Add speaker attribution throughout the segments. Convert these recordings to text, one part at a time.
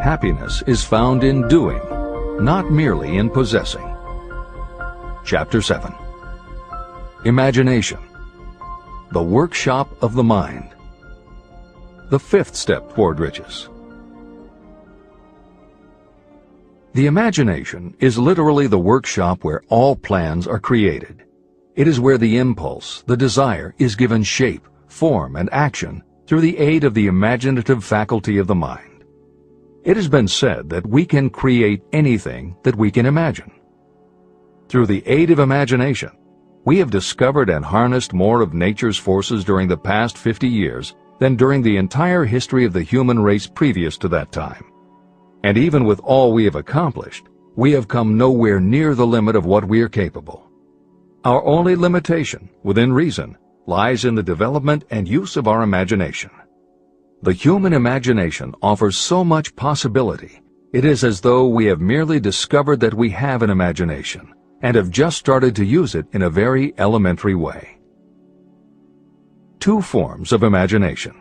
Speaker 1: happiness is found in doing, not merely in possessing. Chapter 7. Imagination, the workshop of the mind. The fifth step toward riches. The imagination is literally the workshop where all plans are created. It is where the impulse, the desire, is given shape, form, and action through the aid of the imaginative faculty of the mind. It has been said that we can create anything that we can imagine. Through the aid of imagination, we have discovered and harnessed more of nature's forces during the past 50 years than during the entire history of the human race previous to that time. And even with all we have accomplished, we have come nowhere near the limit of what we are capable. Our only limitation, within reason, lies in the development and use of our imagination. The human imagination offers so much possibility, it is as though we have merely discovered that we have an imagination, and have just started to use it in a very elementary way. Two forms of imagination.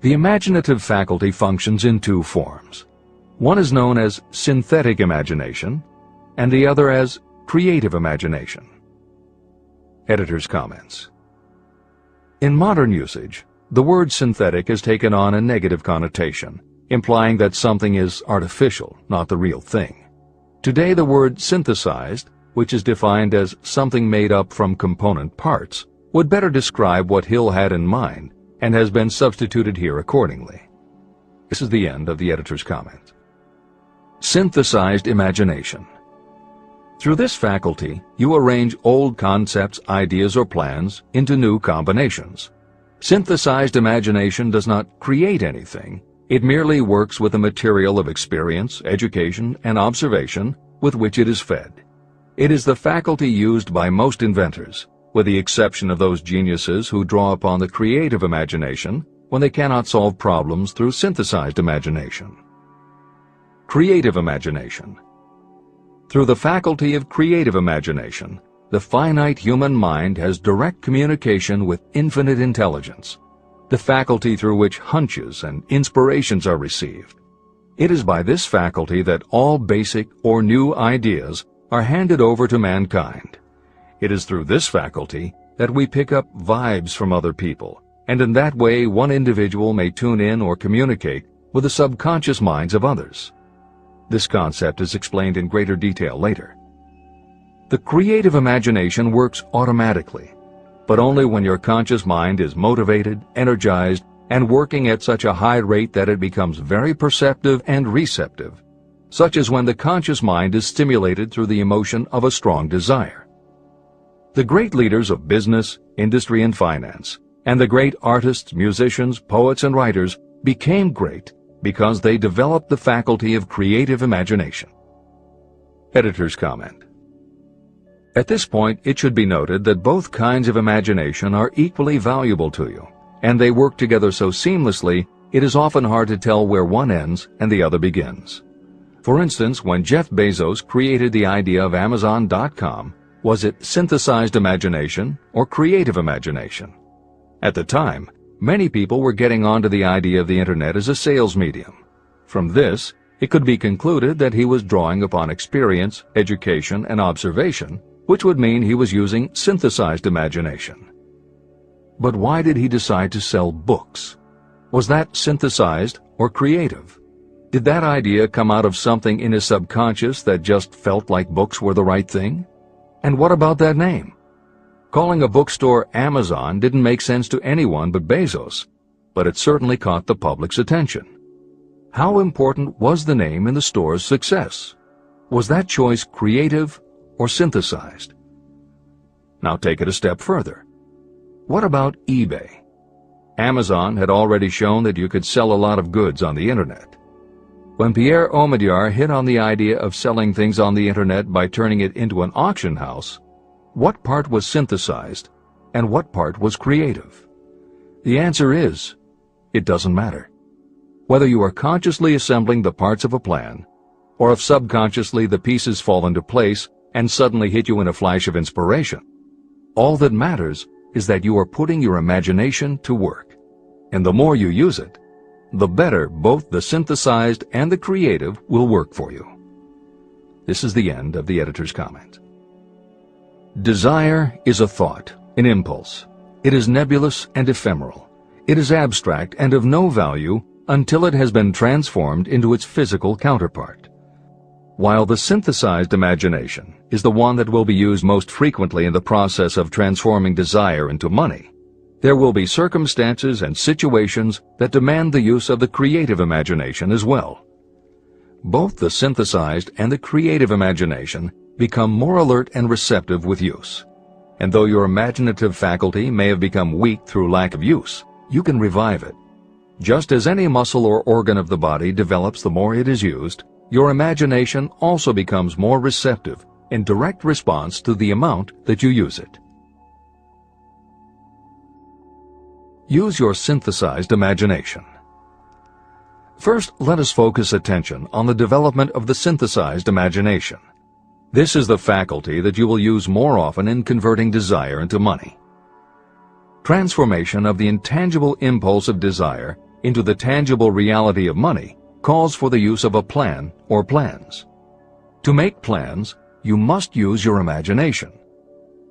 Speaker 1: The imaginative faculty functions in two forms. One is known as synthetic imagination, and the other as creative imagination. Editor's comments. In modern usage, the word synthetic has taken on a negative connotation, implying that something is artificial, not the real thing. Today the word synthesized, which is defined as something made up from component parts, would better describe what Hill had in mind and has been substituted here accordingly. This is the end of the editor's comment. Synthesized imagination. Through this faculty, you arrange old concepts, ideas, or plans into new combinations. Synthesized imagination does not create anything. It merely works with the material of experience, education, and observation with which it is fed. It is the faculty used by most inventors, with the exception of those geniuses who draw upon the creative imagination when they cannot solve problems through synthesized imagination. Creative imagination. Through the faculty of creative imagination, the finite human mind has direct communication with infinite intelligence, the faculty through which hunches and inspirations are received. It is by this faculty that all basic or new ideas are handed over to mankind. It is through this faculty that we pick up vibes from other people, and in that way one individual may tune in or communicate with the subconscious minds of others. This concept is explained in greater detail later. The creative imagination works automatically, but only when your conscious mind is motivated, energized, and working at such a high rate that it becomes very perceptive and receptive, such as when the conscious mind is stimulated through the emotion of a strong desire. The great leaders of business, industry, and finance, and the great artists, musicians, poets, and writers became great because they developed the faculty of creative imagination. Editor's comment. At this point, it should be noted that both kinds of imagination are equally valuable to you, and they work together so seamlessly it is often hard to tell where one ends and the other begins. For instance, when Jeff Bezos created the idea of Amazon.com, was it synthesized imagination or creative imagination? At the time, many people were getting onto the idea of the Internet as a sales medium. From this, it could be concluded that he was drawing upon experience, education, and observation, which would mean he was using synthesized imagination. But why did he decide to sell books? Was that synthesized or creative? Did that idea come out of something in his subconscious that just felt like books were the right thing? And what about that name? Calling a bookstore Amazon didn't make sense to anyone but Bezos, but it certainly caught the public's attention. How important was the name in the store's success? Was that choice creative or synthesized? Now take it a step further. What about eBay? Amazon had already shown that you could sell a lot of goods on the Internet. When Pierre Omidyar hit on the idea of selling things on the Internet by turning it into an auction house, what part was synthesized and what part was creative? The answer is, it doesn't matter. Whether you are consciously assembling the parts of a plan, or if subconsciously the pieces fall into place and suddenly hit you in a flash of inspiration, all that matters is that you are putting your imagination to work. And the more you use it, the better both the synthesized and the creative will work for you. This is the end of the editor's comment. Desire is a thought, an impulse. It is nebulous and ephemeral. It is abstract and of no value until it has been transformed into its physical counterpart. While the synthesized imagination is the one that will be used most frequently in the process of transforming desire into money, there will be circumstances and situations that demand the use of the creative imagination as well. Both the synthesized and the creative imagination become more alert and receptive with use. And though your imaginative faculty may have become weak through lack of use, you can revive it. Just as any muscle or organ of the body develops the more it is used, your imagination also becomes more receptive in direct response to the amount that you use it. Use your synthesized imagination. First, let us focus attention on the development of the synthesized imagination. This is the faculty that you will use more often in converting desire into money. Transformation of the intangible impulse of desire into the tangible reality of money calls for the use of a plan or plans. To make plans, you must use your imagination.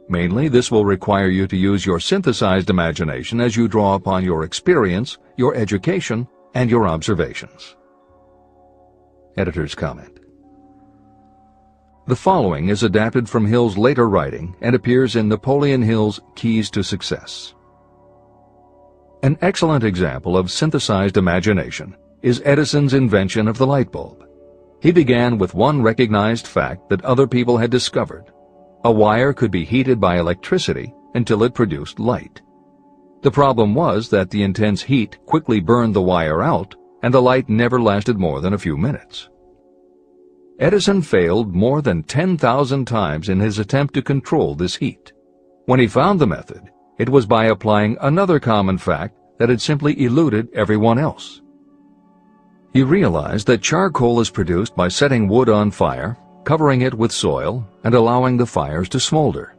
Speaker 1: Mainly, this will require you to use your synthesized imagination as you draw upon your experience, your education, and your observations. Editor's comment. The following is adapted from Hill's later writing and appears in Napoleon Hill's Keys to Success. An excellent example of synthesized imagination is Edison's invention of the light bulb. He began with one recognized fact that other people had discovered. A wire could be heated by electricity until it produced light. The problem was that the intense heat quickly burned the wire out, and the light never lasted more than a few minutes. Edison failed more than 10,000 times in his attempt to control this heat. When he found the method, it was by applying another common fact that had simply eluded everyone else. He realized that charcoal is produced by setting wood on fire, covering it with soil, and allowing the fires to smolder.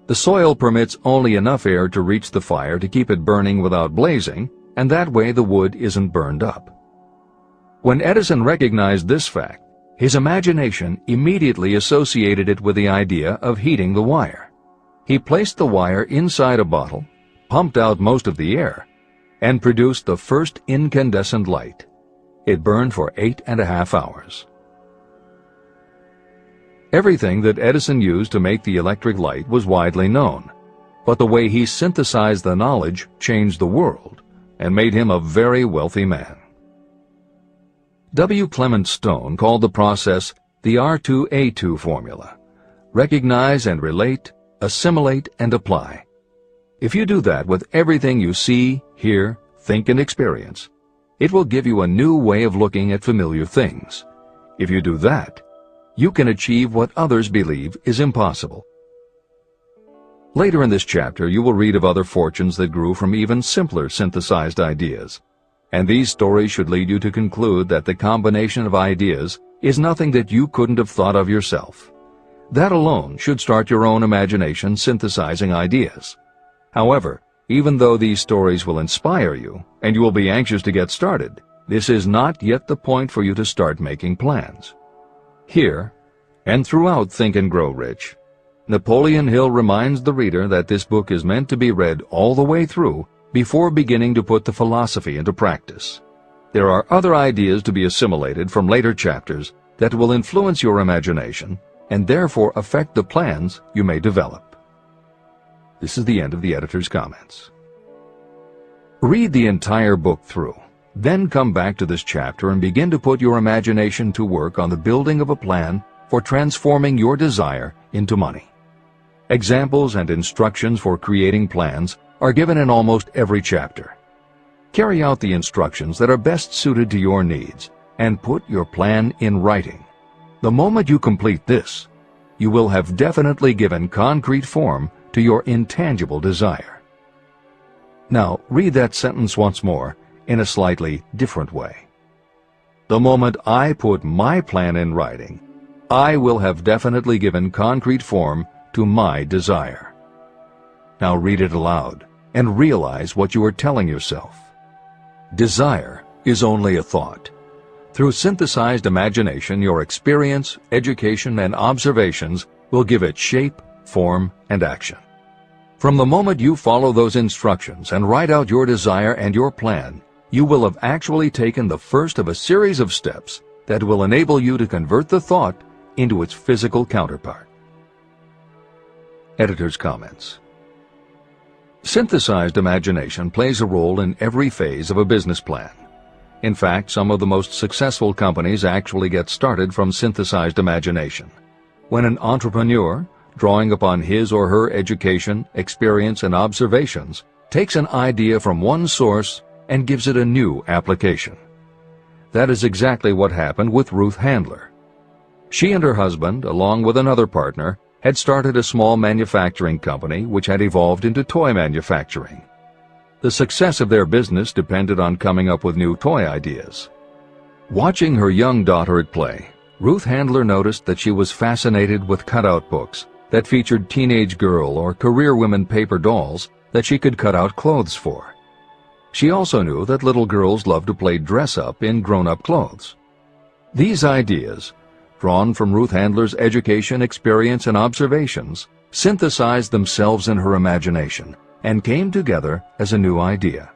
Speaker 1: The soil permits only enough air to reach the fire to keep it burning without blazing, and that way the wood isn't burned up. When Edison recognized this fact, his imagination immediately associated it with the idea of heating the wire. He placed the wire inside a bottle, pumped out most of the air, and produced the first incandescent light. It burned for 8.5 hours. Everything that Edison used to make the electric light was widely known, but the way he synthesized the knowledge changed the world and made him a very wealthy man. W. Clement Stone called the process the R2A2 formula: recognize and relate, assimilate and apply. If you do that with everything you see, hear, think and experience, it will give you a new way of looking at familiar things. If you do that, you can achieve what others believe is impossible. Later in this chapter, you will read of other fortunes that grew from even simpler synthesized ideas. And these stories should lead you to conclude that the combination of ideas is nothing that you couldn't have thought of yourself. That alone should start your own imagination synthesizing ideas. However, even though these stories will inspire you, and you will be anxious to get started, this is not yet the point for you to start making plans. Here, and throughout Think and Grow Rich, Napoleon Hill reminds the reader that this book is meant to be read all the way through before beginning to put the philosophy into practice. There are other ideas to be assimilated from later chapters that will influence your imagination and therefore affect the plans you may develop. This is the end of the editor's comments. Read the entire book through, then come back to this chapter and begin to put your imagination to work on the building of a plan for transforming your desire into money. Examples and instructions for creating plans are given in almost every chapter. Carry out the instructions that are best suited to your needs and put your plan in writing. The moment you complete this, you will have definitely given concrete form to your intangible desire. Now, read that sentence once more in a slightly different way. The moment I put my plan in writing, I will have definitely given concrete form to my desire. Now read it aloud and realize what you are telling yourself. Desire is only a thought. Through synthesized imagination, your experience, education, and observations will give it shape, form, and action. From the moment you follow those instructions and write out your desire and your plan, you will have actually taken the first of a series of steps that will enable you to convert the thought into its physical counterpart. Editor's comments. Synthesized imagination plays a role in every phase of a business plan. In fact, some of the most successful companies actually get started from synthesized imagination. When an entrepreneur, drawing upon his or her education, experience, and observations, takes an idea from one source and gives it a new application. That is exactly what happened with Ruth Handler. She and her husband, along with another partner, had started a small manufacturing company which had evolved into toy manufacturing. The success of their business depended on coming up with new toy ideas. Watching her young daughter at play, Ruth Handler noticed that she was fascinated with cutout books that featured teenage girl or career women paper dolls that she could cut out clothes for. She also knew that little girls loved to play dress-up in grown-up clothes. These ideas, drawn from Ruth Handler's education, experience, and observations, synthesized themselves in her imagination and came together as a new idea.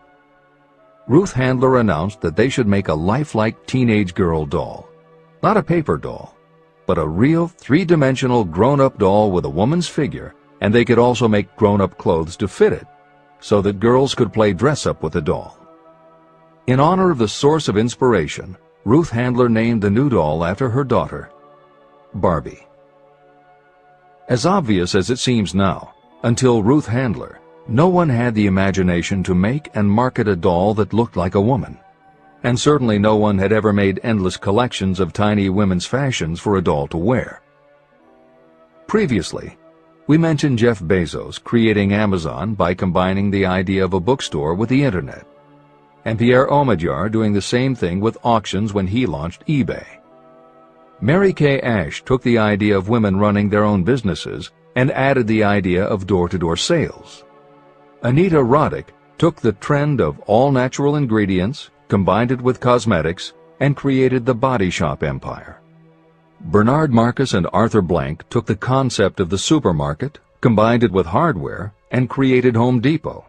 Speaker 1: Ruth Handler announced that they should make a lifelike teenage girl doll. Not a paper doll, but a real three-dimensional grown-up doll with a woman's figure, and they could also make grown-up clothes to fit it, so that girls could play dress-up with the doll. In honor of the source of inspiration, Ruth Handler named the new doll after her daughter, Barbie. As obvious as it seems now, until Ruth Handler, no one had the imagination to make and market a doll that looked like a woman. And certainly no one had ever made endless collections of tiny women's fashions for a doll to wear. Previously, we mentioned Jeff Bezos creating Amazon by combining the idea of a bookstore with the internet, and Pierre Omidyar doing the same thing with auctions when he launched eBay. Mary Kay Ash took the idea of women running their own businesses and added the idea of door-to-door sales. Anita Roddick took the trend of all-natural ingredients, combined it with cosmetics, and created the body shop empire. Bernard Marcus and Arthur Blank took the concept of the supermarket, combined it with hardware, and created Home Depot.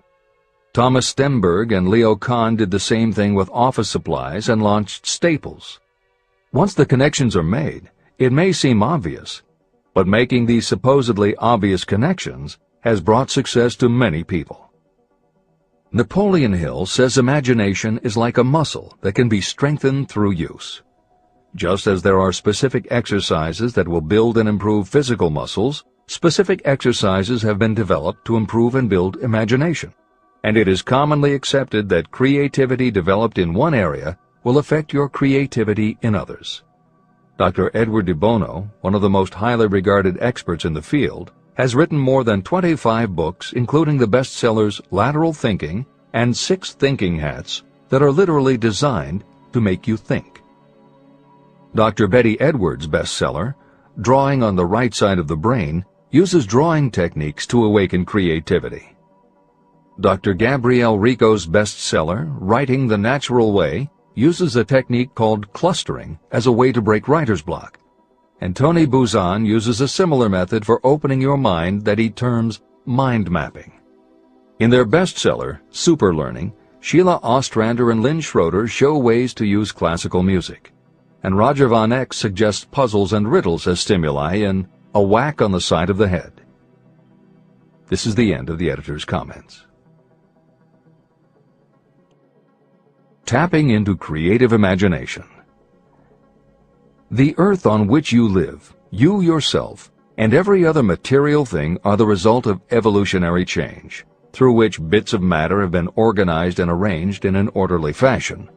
Speaker 1: Thomas Stemberg and Leo Kahn did the same thing with office supplies and launched Staples. Once the connections are made, it may seem obvious, but making these supposedly obvious connections has brought success to many people. Napoleon Hill says imagination is like a muscle that can be strengthened through use. Just as there are specific exercises that will build and improve physical muscles, specific exercises have been developed to improve and build imagination. And it is commonly accepted that creativity developed in one area will affect your creativity in others. Dr. Edward de Bono, one of the most highly regarded experts in the field, has written more than 25 books, including the bestsellers Lateral Thinking and 6 Thinking Hats, that are literally designed to make you think. Dr. Betty Edwards' bestseller, Drawing on the Right Side of the Brain, uses drawing techniques to awaken creativity. Dr. Gabrielle Rico's bestseller, Writing the Natural Way, uses a technique called clustering as a way to break writer's block. And Tony Buzan uses a similar method for opening your mind that he terms mind mapping. In their bestseller, Super Learning, Sheila Ostrander and Lynn Schroeder show ways to use classical music, and Roger Von Eck suggests puzzles and riddles as stimuli in A Whack on the Side of the Head. This is the end of the editor's comments. Tapping into creative imagination. The earth on which you live, you yourself, and every other material thing are the result of evolutionary change, through which bits of matter have been organized and arranged in an orderly fashion.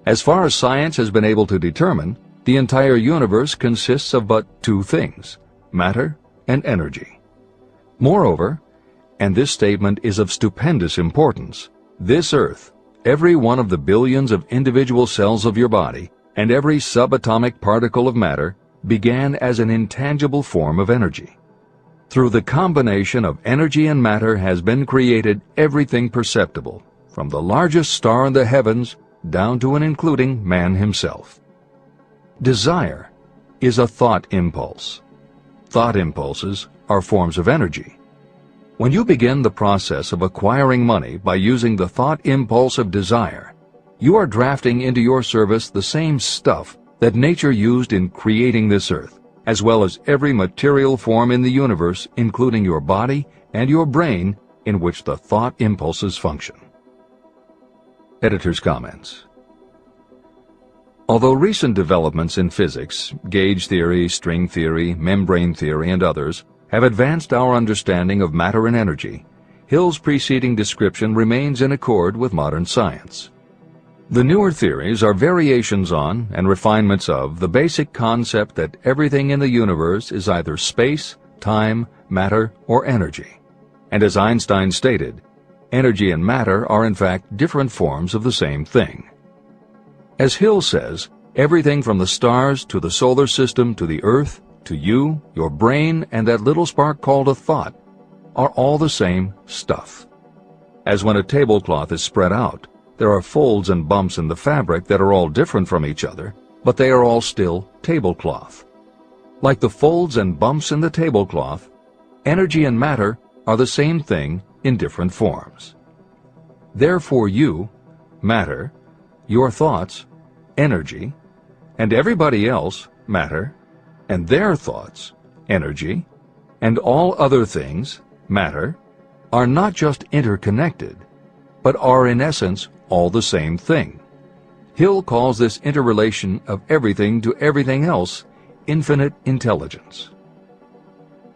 Speaker 1: As far as science has been able to determine, the entire universe consists of but 2 things, matter and energy. Moreover, and this statement is of stupendous importance, this earth, every one of the billions of individual cells of your body, and every subatomic particle of matter began as an intangible form of energy. Through the combination of energy and matter has been created everything perceptible, from the largest star in the heavens down to and including man himself. Desire is a thought impulse. Thought impulses are forms of energy. When you begin the process of acquiring money by using the thought impulse of desire, you are drafting into your service the same stuff that nature used in creating this earth, as well as every material form in the universe, including your body and your brain, in which the thought impulses function. Editor's comments. Although recent developments in physics, gauge theory, string theory, membrane theory, and others have advanced our understanding of matter and energy, Hill's preceding description remains in accord with modern science. The newer theories are variations on and refinements of the basic concept that everything in the universe is either space, time, matter, or energy. And as Einstein stated, energy and matter are in fact different forms of the same thing. As Hill says, everything from the stars to the solar system to the earth, to you, your brain, and that little spark called a thought, are all the same stuff. As when a tablecloth is spread out, there are folds and bumps in the fabric that are all different from each other, but they are all still tablecloth. Like the folds and bumps in the tablecloth, energy and matter are the same thing in different forms. Therefore you, matter, your thoughts, energy, and everybody else, matter, and their thoughts, energy, and all other things, matter, are not just interconnected, but are in essence all the same thing. Hill calls this interrelation of everything to everything else infinite intelligence.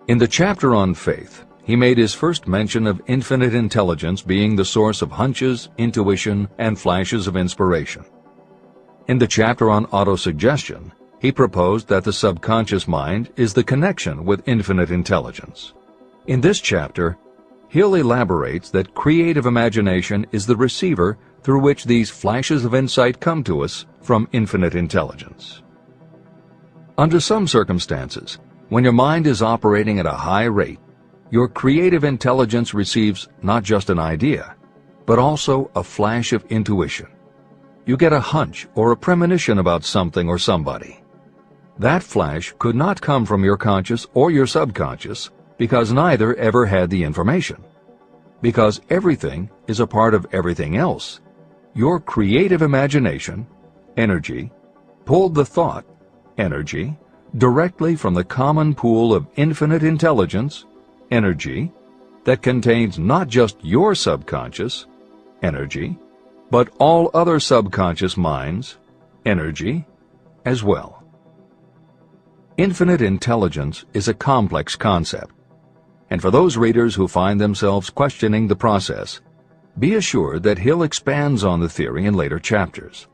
Speaker 1: In the chapter on faith, he made his first mention of infinite intelligence being the source of hunches, intuition, and flashes of inspiration. In the chapter on autosuggestion, he proposed that the subconscious mind is the connection with infinite intelligence. In this chapter, Hill elaborates that creative imagination is the receiver through which these flashes of insight come to us from infinite intelligence. Under some circumstances, when your mind is operating at a high rate, your creative intelligence receives not just an idea, but also a flash of intuition. You get a hunch or a premonition about something or somebody. That flash could not come from your conscious or your subconscious because neither ever had the information. Because everything is a part of everything else, your creative imagination, energy, pulled the thought, energy, directly from the common pool of infinite intelligence, energy, that contains not just your subconscious, energy, but all other subconscious minds, energy, as well. Infinite intelligence is a complex concept, and for those readers who find themselves questioning the process, be assured that Hill expands on the theory in later chapters.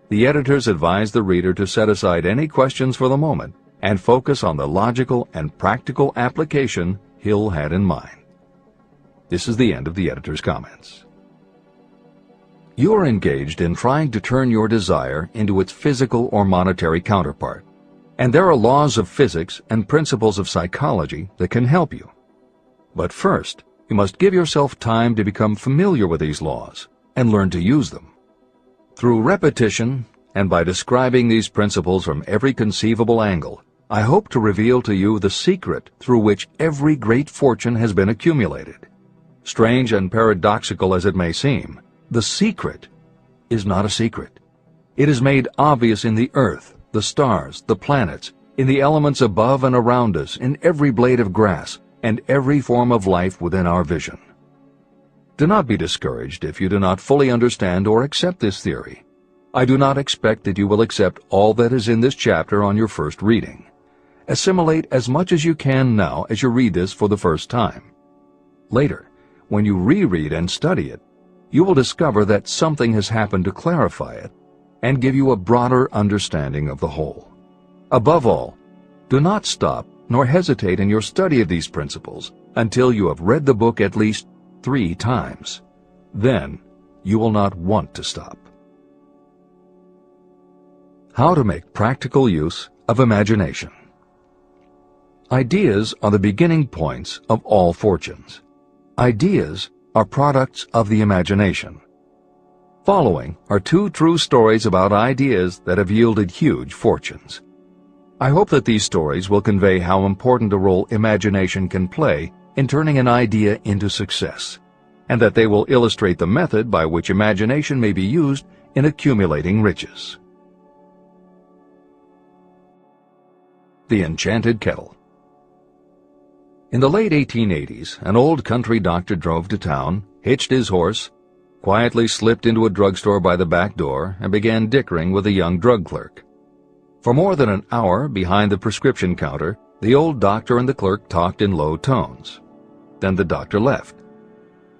Speaker 1: The editors advise the reader to set aside any questions for the moment and focus on the logical and practical application Hill had in mind. This is the end of the editor's comments. You are engaged in trying to turn your desire into its physical or monetary counterpart, and there are laws of physics and principles of psychology that can help you. But first, you must give yourself time to become familiar with these laws and learn to use them. Through repetition, and by describing these principles from every conceivable angle, I hope to reveal to you the secret through which every great fortune has been accumulated. Strange and paradoxical as it may seem, the secret is not a secret. It is made obvious in the earth, the stars, the planets, in the elements above and around us, in every blade of grass, and every form of life within our vision. Do not be discouraged if you do not fully understand or accept this theory. I do not expect that you will accept all that is in this chapter on your first reading. Assimilate as much as you can now as you read this for the first time. Later, when you reread and study it, you will discover that something has happened to clarify it and give you a broader understanding of the whole. Above all, do not stop nor hesitate in your study of these principles until you have read the book at least 3 times. Then you will not want to stop. How to make practical use of imagination. Ideas are the beginning points of all fortunes. Ideas are products of the imagination. Following are 2 true stories about ideas that have yielded huge fortunes. I hope that these stories will convey how important a role imagination can play in turning an idea into success, and that they will illustrate the method by which imagination may be used in accumulating riches. The Enchanted Kettle. In the late 1880s, an old country doctor drove to town, hitched his horse, quietly slipped into a drugstore by the back door, and began dickering with a young drug clerk. For more than an hour behind the prescription counter, the old doctor and the clerk talked in low tones. Then the doctor left.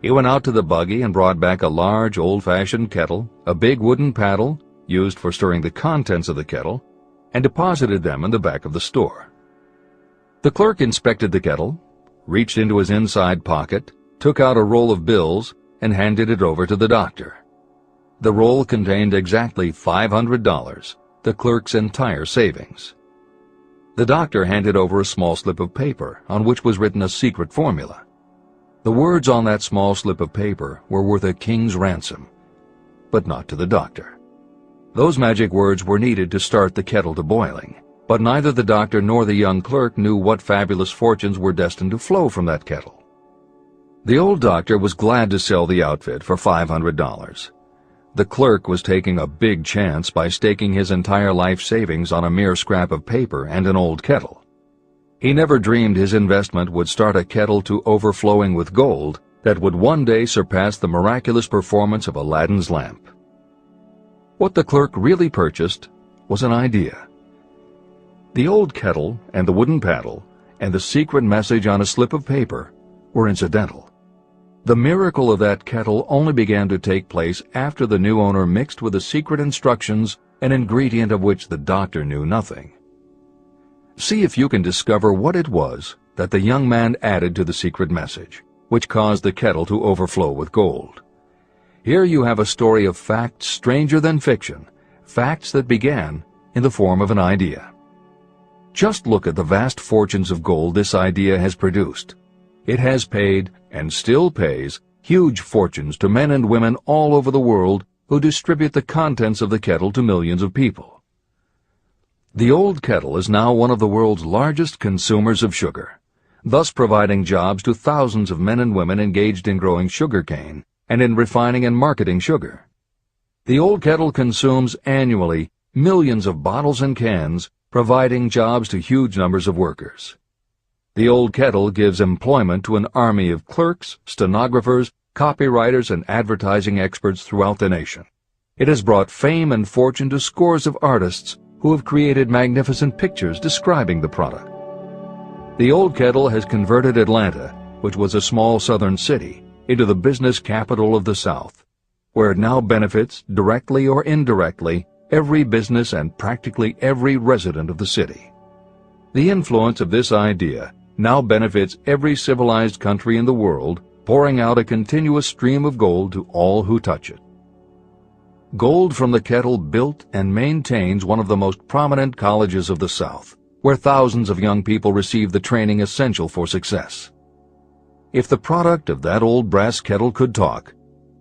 Speaker 1: He went out to the buggy and brought back a large old-fashioned kettle, a big wooden paddle, used for stirring the contents of the kettle, and deposited them in the back of the store. The clerk inspected the kettle, reached into his inside pocket, took out a roll of bills, and handed it over to the doctor. The roll contained exactly $500, the clerk's entire savings. The doctor handed over a small slip of paper on which was written a secret formula. The words on that small slip of paper were worth a king's ransom, but not to the doctor. Those magic words were needed to start the kettle to boiling, but neither the doctor nor the young clerk knew what fabulous fortunes were destined to flow from that kettle. The old doctor was glad to sell the outfit for $500. The clerk was taking a big chance by staking his entire life savings on a mere scrap of paper and an old kettle. He never dreamed his investment would start a kettle to overflowing with gold that would one day surpass the miraculous performance of Aladdin's lamp. What the clerk really purchased was an idea. The old kettle and the wooden paddle and the secret message on a slip of paper were incidental. The miracle of that kettle only began to take place after the new owner mixed with the secret instructions an ingredient of which the doctor knew nothing. See if you can discover what it was that the young man added to the secret message, which caused the kettle to overflow with gold. Here you have a story of facts stranger than fiction, facts that began in the form of an idea. Just look at the vast fortunes of gold this idea has produced. It has paid, and still pays, huge fortunes to men and women all over the world who distribute the contents of the kettle to millions of people. The old kettle is now one of the world's largest consumers of sugar, thus providing jobs to thousands of men and women engaged in growing sugarcane and in refining and marketing sugar. The old kettle consumes annually millions of bottles and cans, providing jobs to huge numbers of workers. The old kettle gives employment to an army of clerks, stenographers, copywriters, and advertising experts throughout the nation. It has brought fame and fortune to scores of artists who have created magnificent pictures describing the product. The old kettle has converted Atlanta, which was a small southern city, into the business capital of the South, where it now benefits, directly or indirectly, every business and practically every resident of the city. The influence of this idea now benefits every civilized country in the world, pouring out a continuous stream of gold to all who touch it. Gold from the kettle built and maintains one of the most prominent colleges of the South, where thousands of young people receive the training essential for success. If the product of that old brass kettle could talk,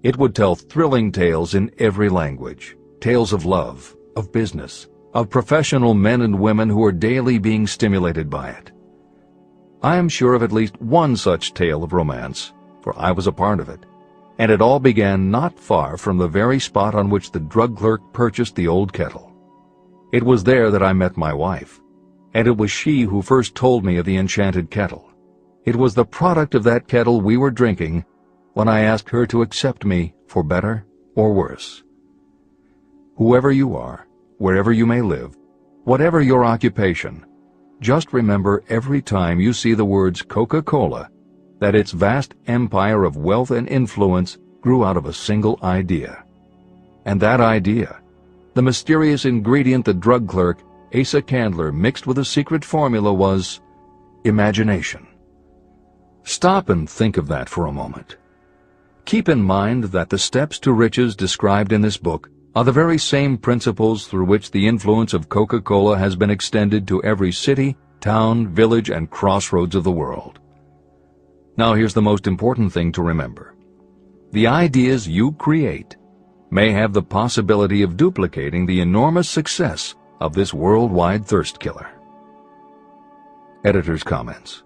Speaker 1: it would tell thrilling tales in every language, tales of love, of business, of professional men and women who are daily being stimulated by it. I am sure of at least one such tale of romance, for I was a part of it, and it all began not far from the very spot on which the drug clerk purchased the old kettle. It was there that I met my wife, and it was she who first told me of the enchanted kettle. It was the product of that kettle we were drinking when I asked her to accept me for better or worse. Whoever you are, wherever you may live, whatever your occupation, just remember every time you see the words Coca-Cola that its vast empire of wealth and influence grew out of a single idea. And that idea, the mysterious ingredient the drug clerk, Asa Candler, mixed with a secret formula, was imagination. Stop and think of that for a moment. Keep in mind that the steps to riches described in this book are the very same principles through which the influence of Coca-Cola has been extended to every city, town, village, and crossroads of the world. Now here's the most important thing to remember. The ideas you create may have the possibility of duplicating the enormous success of this worldwide thirst killer. Editor's comments.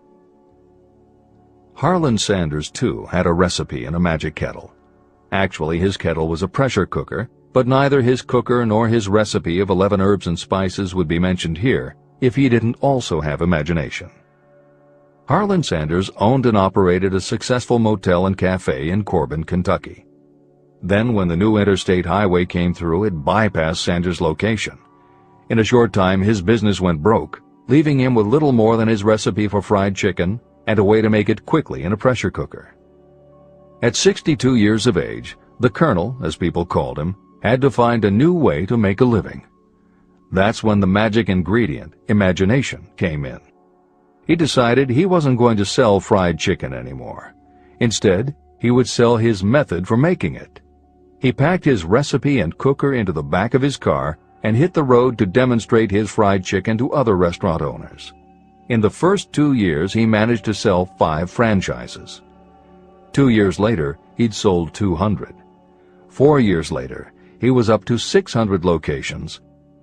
Speaker 1: Harlan Sanders, too, had a recipe in a magic kettle. Actually, his kettle was a pressure cooker, but neither his cooker nor his recipe of 11 herbs and spices would be mentioned here if he didn't also have imagination. Harlan Sanders owned and operated a successful motel and cafe in Corbin, Kentucky. Then, when the new interstate highway came through, it bypassed Sanders' location. In a short time, his business went broke, leaving him with little more than his recipe for fried chicken and a way to make it quickly in a pressure cooker. At 62 years of age, the Colonel, as people called him, had to find a new way to make a living. That's when the magic ingredient, imagination, came in. He decided he wasn't going to sell fried chicken anymore. Instead, he would sell his method for making it. He packed his recipe and cooker into the back of his car and hit the road to demonstrate his fried chicken to other restaurant owners. In the first 2 years, he managed to sell 5 franchises. 2 years later, he'd sold 200. 4 years later, he was up to 600 locations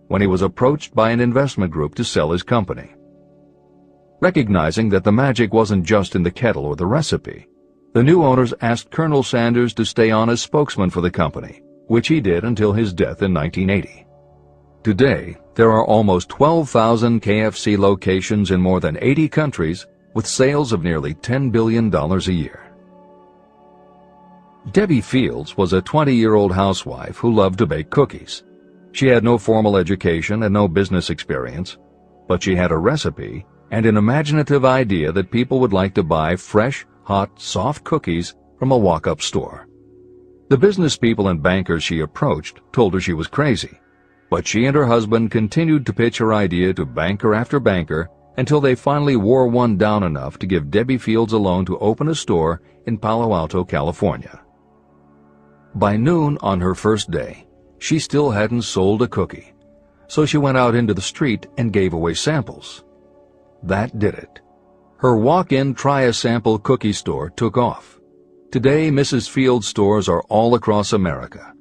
Speaker 1: when he was approached by an investment group to sell his company. Recognizing that the magic wasn't just in the kettle or the recipe, the new owners asked Colonel Sanders to stay on as spokesman for the company, which he did until his death in 1980. Today, there are almost 12,000 KFC locations in more than 80 countries with sales of nearly $10 billion a year. Debbie Fields was a 20-year-old housewife who loved to bake cookies. She had no formal education and no business experience, but she had a recipe and an imaginative idea that people would like to buy fresh, hot, soft cookies from a walk-up store. The business people and bankers she approached told her she was crazy, but she and her husband continued to pitch her idea to banker after banker until they finally wore one down enough to give Debbie Fields a loan to open a store in Palo Alto, California. By noon on her first day, she still hadn't sold a cookie, so she went out into the street and gave away samples. That did it. Her walk-in try-a-sample cookie store took off. Today, Mrs. Fields' stores are all across America.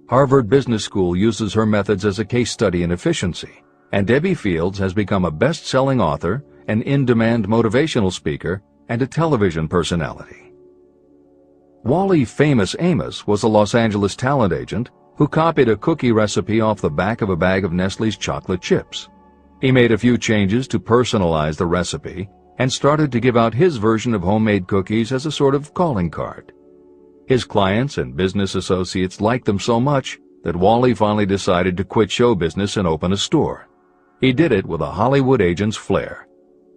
Speaker 1: Harvard Business School uses her methods as a case study in efficiency, and Debbie Fields has become a best-selling author, an in-demand motivational speaker, and a television personality. Wally Famous Amos was a Los Angeles talent agent who copied a cookie recipe off the back of a bag of Nestle's chocolate chips. He made a few changes to personalize the recipe and started to give out his version of homemade cookies as a sort of calling card. His clients and business associates liked them so much that Wally finally decided to quit show business and open a store. He did it with a Hollywood agent's flair.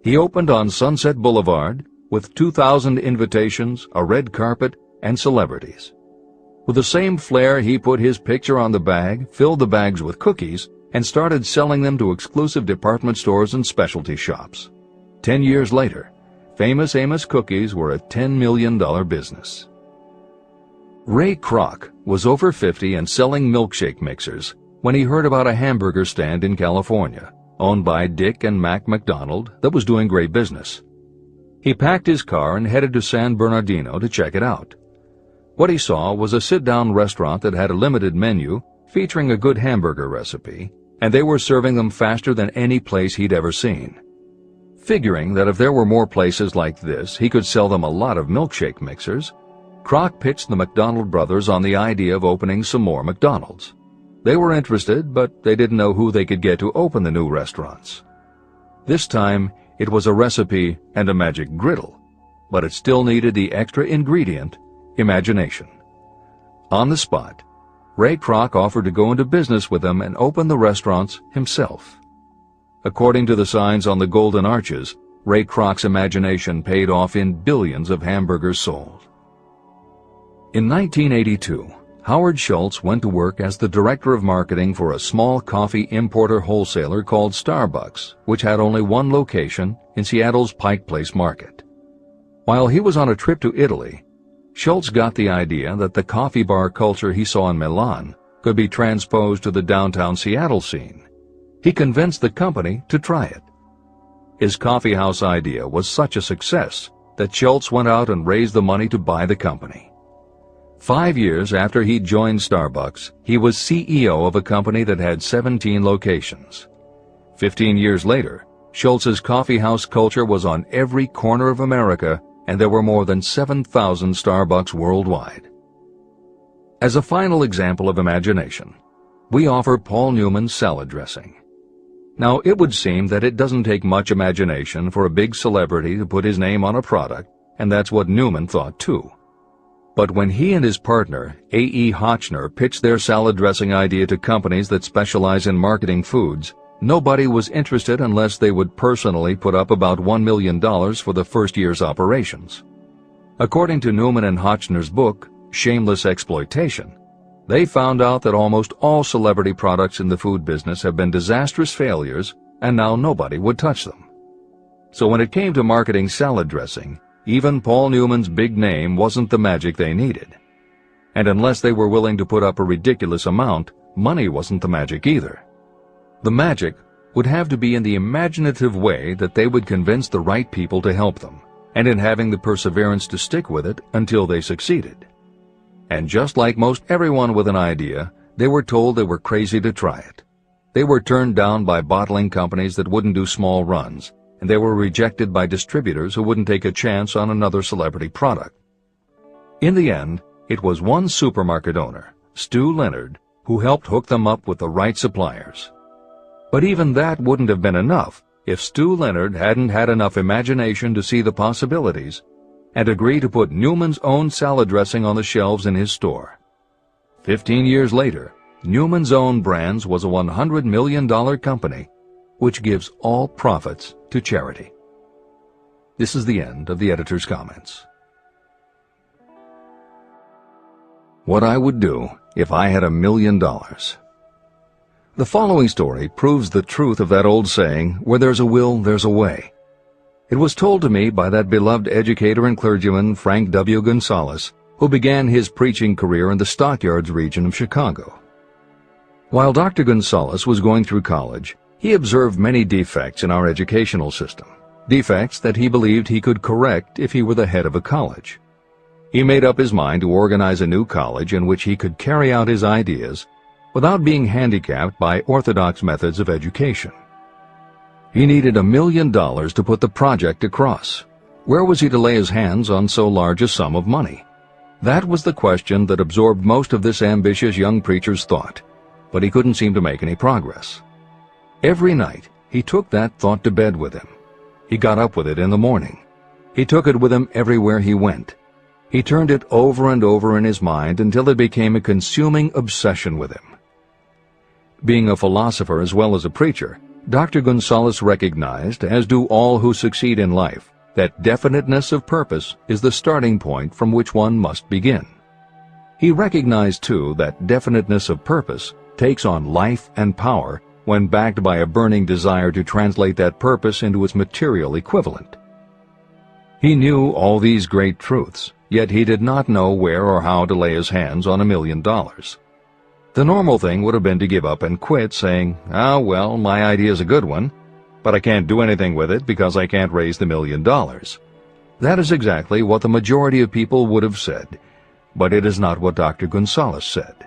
Speaker 1: He opened on Sunset Boulevard with 2,000 invitations, a red carpet, and celebrities. With the same flair, he put his picture on the bag, filled the bags with cookies, and started selling them to exclusive department stores and specialty shops. 10 years later, Famous Amos cookies were a $10 million business. Ray Kroc was over 50 and selling milkshake mixers when he heard about a hamburger stand in California, owned by Dick and Mac McDonald, that was doing great business. He packed his car and headed to San Bernardino to check it out. What he saw was a sit-down restaurant that had a limited menu featuring a good hamburger recipe, and they were serving them faster than any place he'd ever seen. Figuring that if there were more places like this, he could sell them a lot of milkshake mixers, Kroc pitched the McDonald brothers on the idea of opening some more McDonald's. They were interested, but they didn't know who they could get to open the new restaurants. This time, it was a recipe and a magic griddle, but it still needed the extra ingredient, imagination. On the spot, Ray Kroc offered to go into business with them and open the restaurants himself. According to the signs on the Golden Arches, Ray Kroc's imagination paid off in billions of hamburgers sold. In 1982, Howard Schultz went to work as the director of marketing for a small coffee importer wholesaler called Starbucks, which had only one location in Seattle's Pike Place Market. While he was on a trip to Italy, Schultz got the idea that the coffee bar culture he saw in Milan could be transposed to the downtown Seattle scene. He convinced the company to try it. His coffeehouse idea was such a success that Schultz went out and raised the money to buy the company. 5 years after he joined Starbucks, he was CEO of a company that had 17 locations. 15 years later, Schultz's coffeehouse culture was on every corner of America, and there were more than 7,000 Starbucks worldwide. As a final example of imagination, we offer Paul Newman's salad dressing. Now, it would seem that it doesn't take much imagination for a big celebrity to put his name on a product, and that's what Newman thought too. But when he and his partner, A.E. Hotchner, pitched their salad dressing idea to companies that specialize in marketing foods, nobody was interested unless they would personally put up about $1 million for the first year's operations. According to Newman and Hotchner's book, Shameless Exploitation, they found out that almost all celebrity products in the food business have been disastrous failures, and now nobody would touch them. So when it came to marketing salad dressing, even Paul Newman's big name wasn't the magic they needed. And unless they were willing to put up a ridiculous amount, money wasn't the magic either. The magic would have to be in the imaginative way that they would convince the right people to help them, and in having the perseverance to stick with it until they succeeded. And just like most everyone with an idea, they were told they were crazy to try it. They were turned down by bottling companies that wouldn't do small runs, and they were rejected by distributors who wouldn't take a chance on another celebrity product. In the end, it was one supermarket owner, Stu Leonard, who helped hook them up with the right suppliers. But even that wouldn't have been enough if Stu Leonard hadn't had enough imagination to see the possibilities and agree to put Newman's own salad dressing on the shelves in his store. 15 years later, Newman's Own Brands was a $100 million company, which gives all profits to charity. This is the end of the editor's comments. What I would do if I had $1 million. The following story proves the truth of that old saying, where there's a will, there's a way. It was told to me by that beloved educator and clergyman Frank W. Gonzalez, who began his preaching career in the Stockyards region of Chicago. While Dr. Gonzalez was going through college, he observed many defects in our educational system, defects that he believed he could correct if he were the head of a college. He made up his mind to organize a new college in which he could carry out his ideas without being handicapped by orthodox methods of education. He needed $1 million to put the project across. Where was he to lay his hands on so large a sum of money? That was the question that absorbed most of this ambitious young preacher's thought, but he couldn't seem to make any progress. Every night, he took that thought to bed with him. He got up with it in the morning. He took it with him everywhere he went. He turned it over and over in his mind until it became a consuming obsession with him. Being a philosopher as well as a preacher, Dr. Gonzalez recognized, as do all who succeed in life, that definiteness of purpose is the starting point from which one must begin. He recognized, too, that definiteness of purpose takes on life and power when backed by a burning desire to translate that purpose into its material equivalent. He knew all these great truths, yet he did not know where or how to lay his hands on $1 million. The normal thing would have been to give up and quit, saying, well, my idea is a good one, but I can't do anything with it because I can't raise the $1 million. That is exactly what the majority of people would have said, but it is not what Dr. Gonzalez said.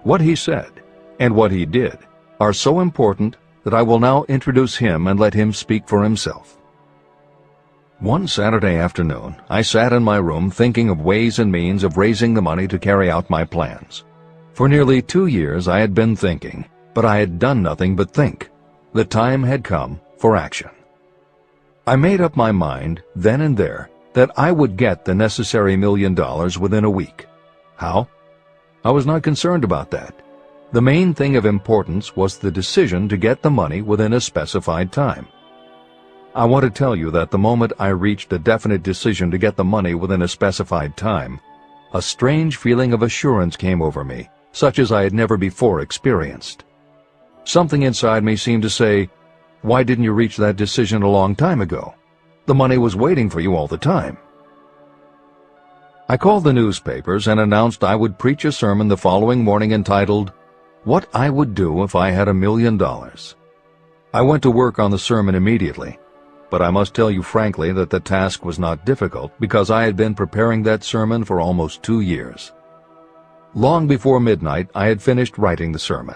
Speaker 1: What he said, and what he did, are so important that I will now introduce him and let him speak for himself. One Saturday afternoon, I sat in my room thinking of ways and means of raising the money to carry out my plans. For nearly 2 years I had been thinking, but I had done nothing but think. The time had come for action. I made up my mind, then and there, that I would get the necessary $1 million within a week. How? I was not concerned about that. The main thing of importance was the decision to get the money within a specified time. I want to tell you that the moment I reached a definite decision to get the money within a specified time, a strange feeling of assurance came over me, such as I had never before experienced. Something inside me seemed to say, "Why didn't you reach that decision a long time ago? The money was waiting for you all the time." I called the newspapers and announced I would preach a sermon the following morning entitled, "What I Would Do If I Had $1 Million." I went to work on the sermon immediately, but I must tell you frankly that the task was not difficult because I had been preparing that sermon for almost 2 years. Long before midnight, I had finished writing the sermon.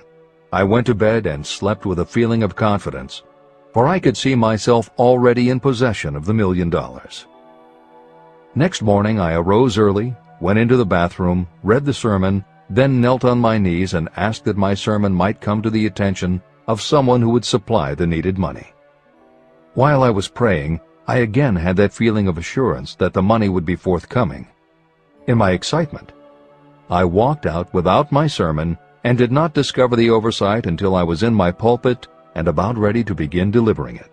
Speaker 1: I went to bed and slept with a feeling of confidence, for I could see myself already in possession of the $1 million. Next morning I arose early, went into the bathroom, read the sermon, then knelt on my knees and asked that my sermon might come to the attention of someone who would supply the needed money. While I was praying, I again had that feeling of assurance that the money would be forthcoming. In my excitement, I walked out without my sermon and did not discover the oversight until I was in my pulpit and about ready to begin delivering it.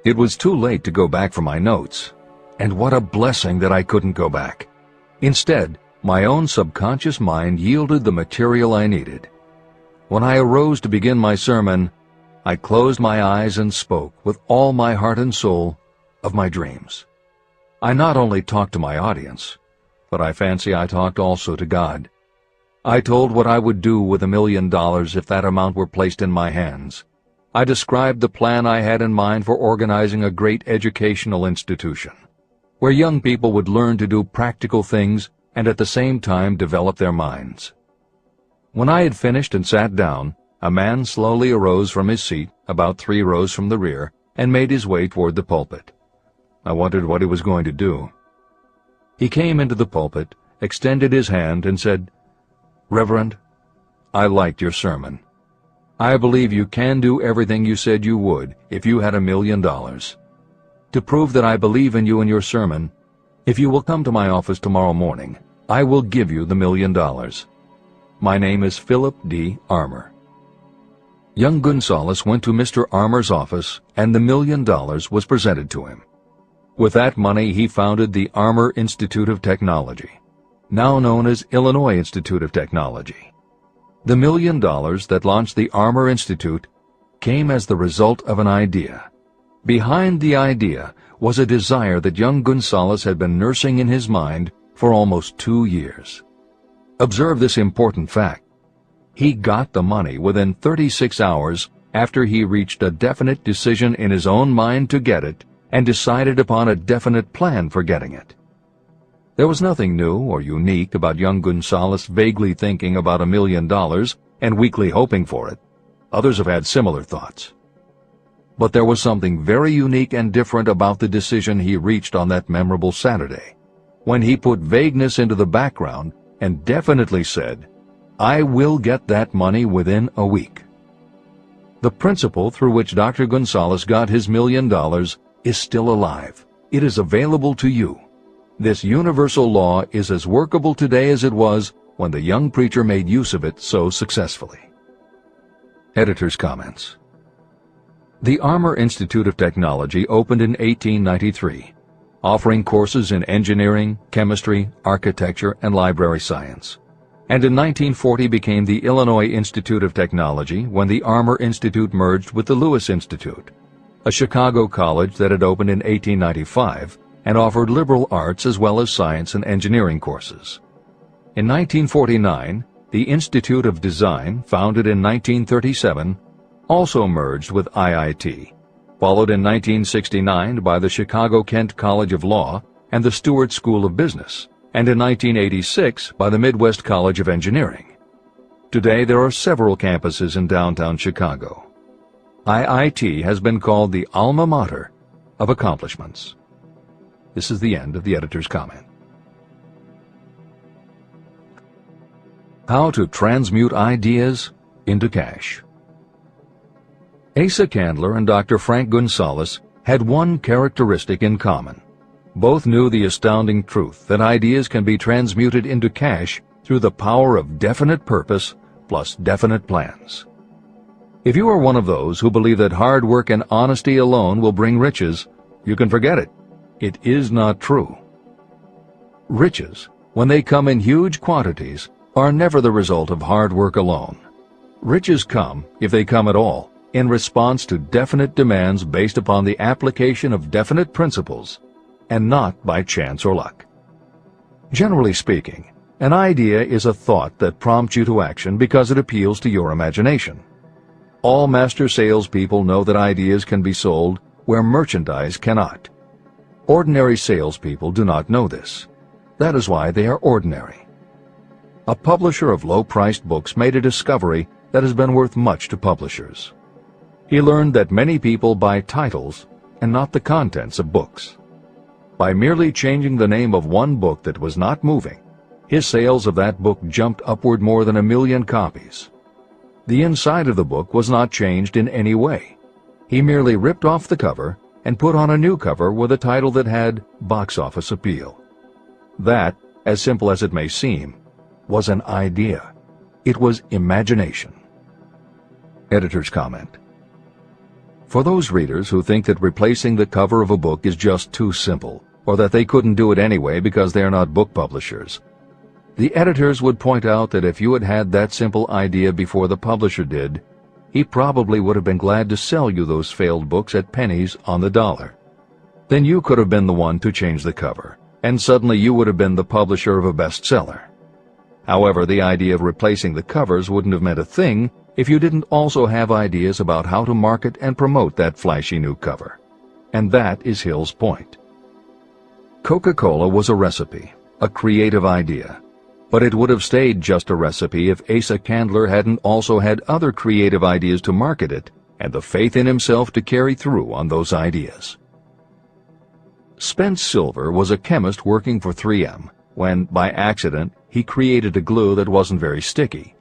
Speaker 1: It was too late to go back for my notes, and what a blessing that I couldn't go back. Instead, my own subconscious mind yielded the material I needed. When I arose to begin my sermon, I closed my eyes and spoke with all my heart and soul of my dreams. I not only talked to my audience, but I fancy I talked also to God. I told what I would do with $1 million if that amount were placed in my hands. I described the plan I had in mind for organizing a great educational institution, where young people would learn to do practical things and at the same time develop their minds. When I had finished and sat down, a man slowly arose from his seat about 3 rows from the rear and made his way toward the pulpit. I wondered what he was going to do. He came into the pulpit, extended his hand, and said, "Reverend, I liked your sermon. I believe you can do everything you said you would if you had $1 million. To prove that I believe in you and your sermon, if you will come to my office tomorrow morning, I will give you the $1 million. My name is Philip D. Armour." Young Gonzalez went to Mr. Armour's office, and the $1 million was presented to him. With that money, he founded the Armour Institute of Technology, now known as Illinois Institute of Technology. The $1 million that launched the Armour Institute came as the result of an idea. Behind the idea was a desire that young Gonzalez had been nursing in his mind for almost 2 years. Observe this important fact. He got the money within 36 hours after he reached a definite decision in his own mind to get it and decided upon a definite plan for getting it. There was nothing new or unique about young Gonzalez vaguely thinking about $1 million and weakly hoping for it. Others have had similar thoughts. But there was something very unique and different about the decision he reached on that memorable Saturday, when he put vagueness into the background and definitely said, "I will get that money within a week." The principle through which Dr. Gonzalez got his $1 million is still alive. It is available to you. This universal law is as workable today as it was when the young preacher made use of it so successfully. Editor's comments. The Armour Institute of Technology opened in 1893, offering courses in engineering, chemistry, architecture, and library science, and in 1940 became the Illinois Institute of Technology when the Armour Institute merged with the Lewis Institute, a Chicago college that had opened in 1895 and offered liberal arts as well as science and engineering courses. In 1949, the Institute of Design, founded in 1937, also merged with IIT, followed in 1969 by the Chicago-Kent College of Law and the Stewart School of Business, and in 1986 by the Midwest College of Engineering. Today there are several campuses in downtown Chicago. IIT has been called the alma mater of accomplishments. This is the end of the editor's comment. How to transmute ideas into cash. Asa Candler and Dr. Frank Gonzalez had one characteristic in common. Both knew the astounding truth that ideas can be transmuted into cash through the power of definite purpose plus definite plans. If you are one of those who believe that hard work and honesty alone will bring riches, you can forget it. It is not true. Riches, when they come in huge quantities, are never the result of hard work alone. Riches come, if they come at all, in response to definite demands based upon the application of definite principles, and not by chance or luck. Generally speaking, an idea is a thought that prompts you to action because it appeals to your imagination. All master salespeople know that ideas can be sold where merchandise cannot. Ordinary salespeople do not know this. That is why they are ordinary. a publisher of low-priced books made a discovery that has been worth much to publishers. He learned that many people buy titles and not the contents of books. By merely changing the name of one book that was not moving, his sales of that book jumped upward more than 1 million copies. The inside of the book was not changed in any way. He merely ripped off the cover and put on a new cover with a title that had box office appeal. That, as simple as it may seem, was an idea. It was imagination. Editor's comment. For those readers who think that replacing the cover of a book is just too simple, or that they couldn't do it anyway because they are not book publishers, the editors would point out that if you had had that simple idea before the publisher did, he probably would have been glad to sell you those failed books at pennies on the dollar. Then you could have been the one to change the cover, and suddenly you would have been the publisher of a bestseller. However, the idea of replacing the covers wouldn't have meant a thing if you didn't also have ideas about how to market and promote that flashy new cover. And that is Hill's point. Coca-Cola was a recipe, a creative idea. But it would have stayed just a recipe if Asa Candler hadn't also had other creative ideas to market it and the faith in himself to carry through on those ideas. Spence Silver was a chemist working for 3M when, by accident, he created a glue that wasn't very sticky.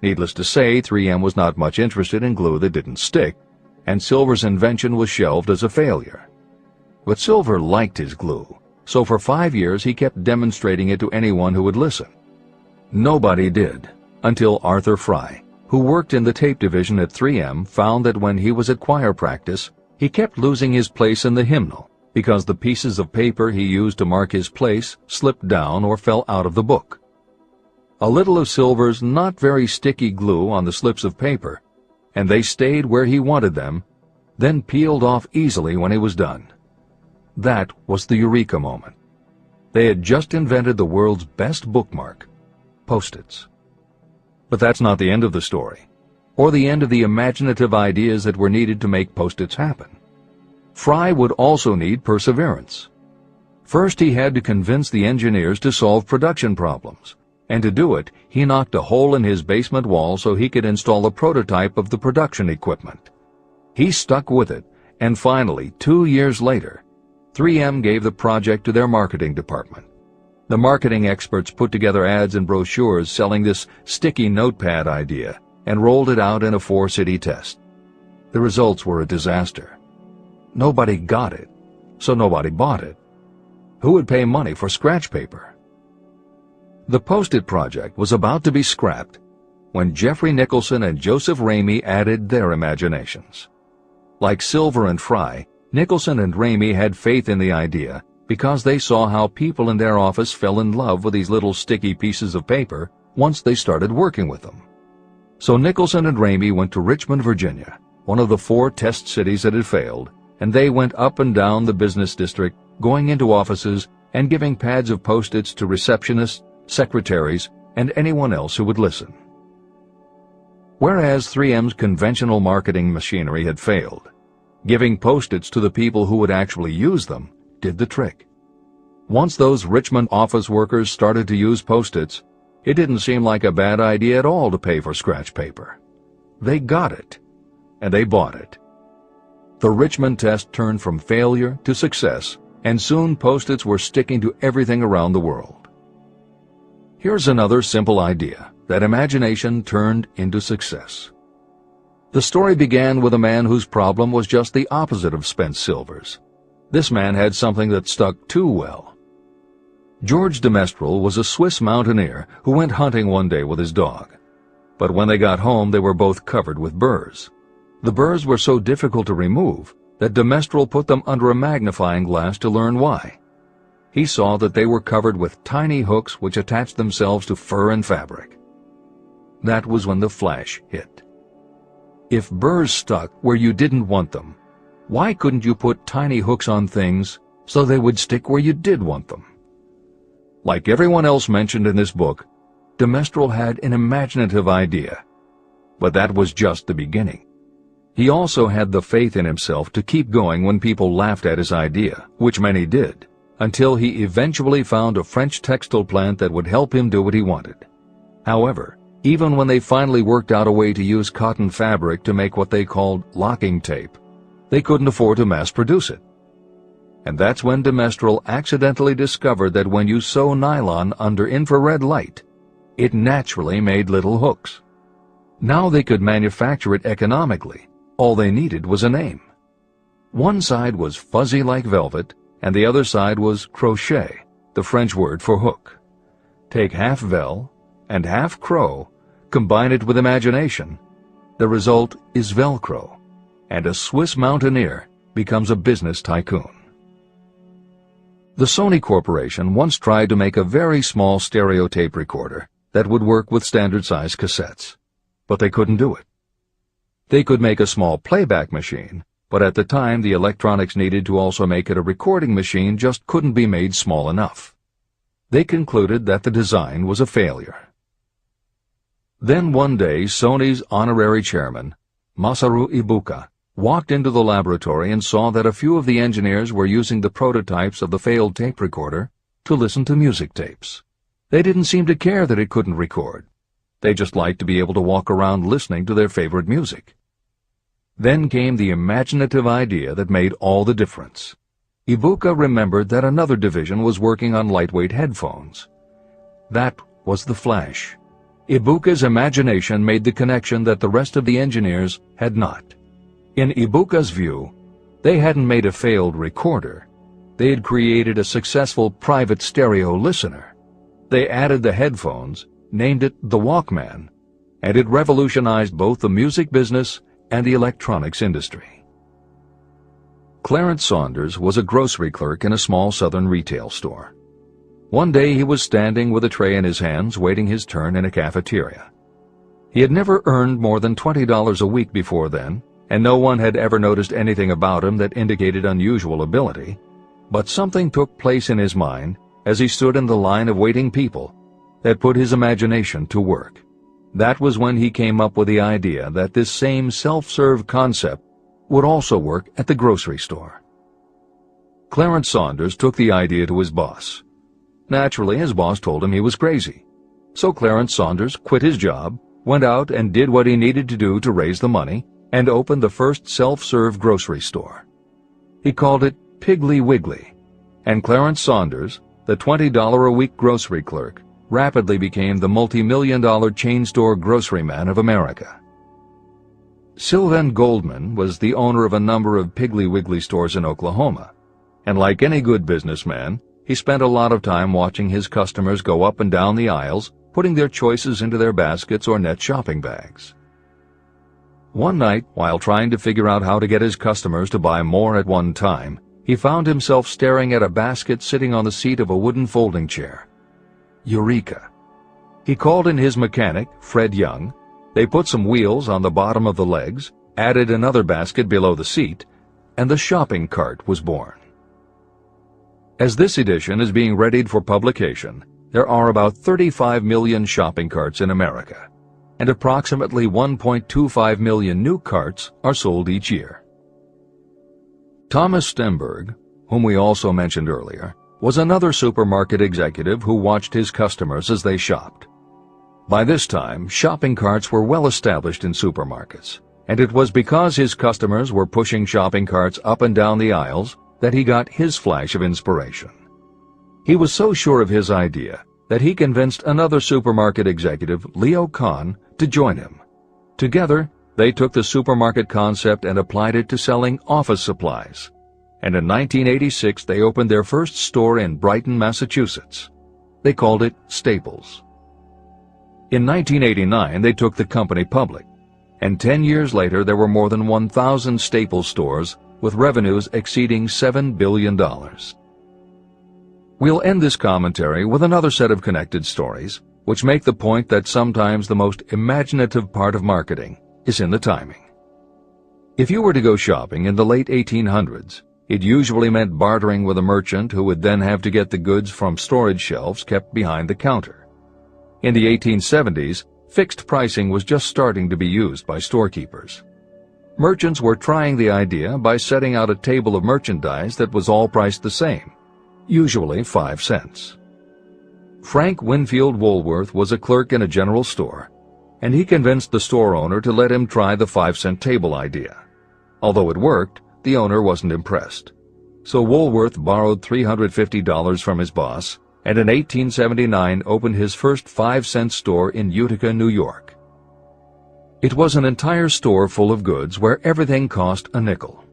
Speaker 1: Needless to say, 3M was not much interested in glue that didn't stick, and Silver's invention was shelved as a failure. But Silver liked his glue, so for 5 years he kept demonstrating it to anyone who would listen. Nobody did, until Arthur Fry, who worked in the tape division at 3M, found that when he was at choir practice, he kept losing his place in the hymnal because the pieces of paper he used to mark his place slipped down or fell out of the book. A little of Silver's not very sticky glue on the slips of paper, and they stayed where he wanted them, then peeled off easily when he was done. That was the eureka moment. They had just invented the world's best bookmark, Post-its. But that's not the end of the story, or the end of the imaginative ideas that were needed to make Post-its happen. Fry would also need perseverance. First, he had to convince the engineers to solve production problems, and to do it, he knocked a hole in his basement wall so he could install a prototype of the production equipment. He stuck with it, and finally, 2 years later, 3M gave the project to their marketing department. The marketing experts put together ads and brochures selling this sticky notepad idea and rolled it out in a 4-city test. The results were a disaster. Nobody got it, so nobody bought it. Who would pay money for scratch paper? The Post-it project was about to be scrapped when Jeffrey Nicholson and Joseph Ramey added their imaginations. Like Silver and Fry, Nicholson and Ramey had faith in the idea because they saw how people in their office fell in love with these little sticky pieces of paper once they started working with them. So Nicholson and Ramey went to Richmond, Virginia, one of the 4 test cities that had failed, and they went up and down the business district, going into offices and giving pads of Post-its to receptionists, secretaries, and anyone else who would listen. Whereas 3M's conventional marketing machinery had failed, giving Post-its to the people who would actually use them did the trick. Once those Richmond office workers started to use Post-its, it didn't seem like a bad idea at all to pay for scratch paper. They got it, and they bought it. The Richmond test turned from failure to success, and soon Post-its were sticking to everything around the world. Here's another simple idea that imagination turned into success. The story began with a man whose problem was just the opposite of Spence Silver's. This man had something that stuck too well. George de Mestral was a Swiss mountaineer who went hunting one day with his dog. But when they got home, they were both covered with burrs. The burrs were so difficult to remove that de Mestral put them under a magnifying glass to learn why. He saw that they were covered with tiny hooks which attached themselves to fur and fabric. That was when the flash hit. If burrs stuck where you didn't want them, why couldn't you put tiny hooks on things so they would stick where you did want them? Like everyone else mentioned in this book, de Mestral had an imaginative idea. But that was just the beginning. He also had the faith in himself to keep going when people laughed at his idea, which many did, until he eventually found a French textile plant that would help him do what he wanted. However, even when they finally worked out a way to use cotton fabric to make what they called locking tape, they couldn't afford to mass produce it. And that's when de Mestral accidentally discovered that when you sew nylon under infrared light, it naturally made little hooks. Now they could manufacture it economically. All they needed was a name. One side was fuzzy like velvet, and the other side was crochet, the French word for hook. Take half vel and half crow, combine it with imagination. The result is Velcro, and a Swiss mountaineer becomes a business tycoon. The Sony Corporation once tried to make a very small stereo tape recorder that would work with standard-size cassettes, but they couldn't do it. They could make a small playback machine, but at the time the electronics needed to also make it a recording machine just couldn't be made small enough. They concluded that the design was a failure. Then one day Sony's honorary chairman, Masaru Ibuka, walked into the laboratory and saw that a few of the engineers were using the prototypes of the failed tape recorder to listen to music tapes. They didn't seem to care that it couldn't record. They just liked to be able to walk around listening to their favorite music. Then came the imaginative idea that made all the difference. Ibuka remembered that another division was working on lightweight headphones. That was the flash. Ibuka's imagination made the connection that the rest of the engineers had not. In Ibuka's view, they hadn't made a failed recorder. They had created a successful private stereo listener. They added the headphones, named it the Walkman, and it revolutionized both the music business and the electronics industry. Clarence Saunders was a grocery clerk in a small southern retail store. One day he was standing with a tray in his hands waiting his turn in a cafeteria. He had never earned more than $20 a week before then, and no one had ever noticed anything about him that indicated unusual ability, but something took place in his mind as he stood in the line of waiting people that put his imagination to work. That was when he came up with the idea that this same self-serve concept would also work at the grocery store. Clarence Saunders took the idea to his boss. Naturally, his boss told him he was crazy. So Clarence Saunders quit his job, went out and did what he needed to do to raise the money, and opened the first self-serve grocery store. He called it Piggly Wiggly, and Clarence Saunders, the $20-a-week grocery clerk, rapidly became the multi-million-dollar chain store groceryman of America. Sylvan Goldman was the owner of a number of Piggly Wiggly stores in Oklahoma, and like any good businessman, he spent a lot of time watching his customers go up and down the aisles, putting their choices into their baskets or net shopping bags. One night, while trying to figure out how to get his customers to buy more at one time, he found himself staring at a basket sitting on the seat of a wooden folding chair. Eureka! He called in his mechanic, Fred Young. They put some wheels on the bottom of the legs, added another basket below the seat, and the shopping cart was born. As this edition is being readied for publication, there are about 35 million shopping carts in America, and approximately 1.25 million new carts are sold each year. Thomas Stemberg, whom we also mentioned earlier, was another supermarket executive who watched his customers as they shopped. By this time, shopping carts were well established in supermarkets, and it was because his customers were pushing shopping carts up and down the aisles that he got his flash of inspiration. He was so sure of his idea that he convinced another supermarket executive, Leo Kahn, to join him. Together, they took the supermarket concept and applied it to selling office supplies. And in 1986, they opened their first store in Brighton, Massachusetts. They called it Staples. In 1989, they took the company public, and 10 years later there were more than 1,000 Staples stores with revenues exceeding $7 billion. We'll end this commentary with another set of connected stories, which make the point that sometimes the most imaginative part of marketing is in the timing. If you were to go shopping in the late 1800s, it usually meant bartering with a merchant who would then have to get the goods from storage shelves kept behind the counter. In the 1870s, fixed pricing was just starting to be used by storekeepers. Merchants were trying the idea by setting out a table of merchandise that was all priced the same, usually 5 cents. Frank Winfield Woolworth was a clerk in a general store, and he convinced the store owner to let him try the 5-cent table idea. Although it worked, the owner wasn't impressed. So Woolworth borrowed $350 from his boss, and in 1879 opened his first 5-cent store in Utica, New York. It was an entire store full of goods where everything cost a nickel.